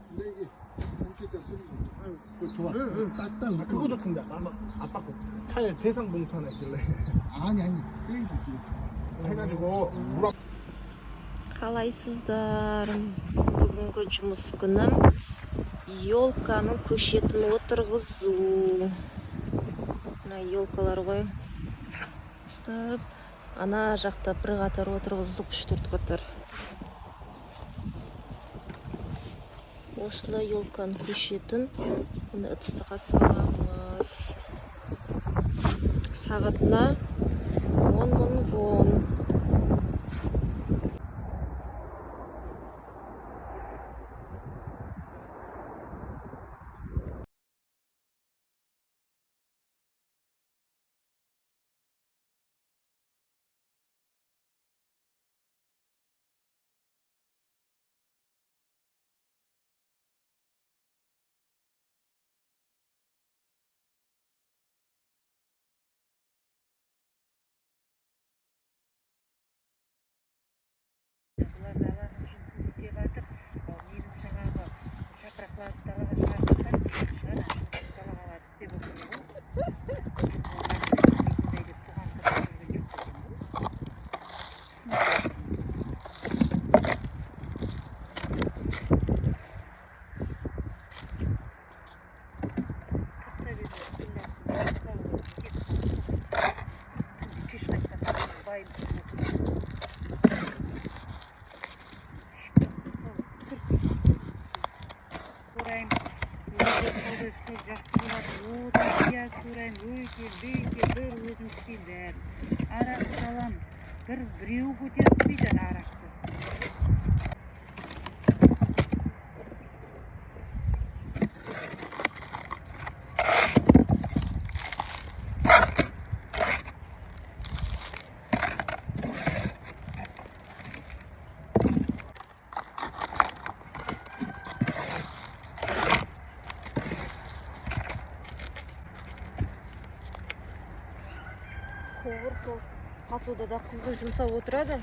근데 이게 봉투에다 쓰는 거 좋아. 딱딱 그거 좋던데. 아빠 거 차에 대상 봉투 하나 있길래 아니 쓰레기 봉투 좋아. 해가지고 물 Қалайсыздар? Бүгінгі жұмыс күнім елканың көшетін отырғызу. Мына елкалар ғой. Стоп. Ана жақта бір қатар отырғыздық, 3-4 қатар. Осылай елканың көшетін оны ыдыстыға саламыз. Сағатына 10 мың вон. Arak salam біреу көтеріспейді арақты. Қоғыр сол посудада қызды жұмсап отырады.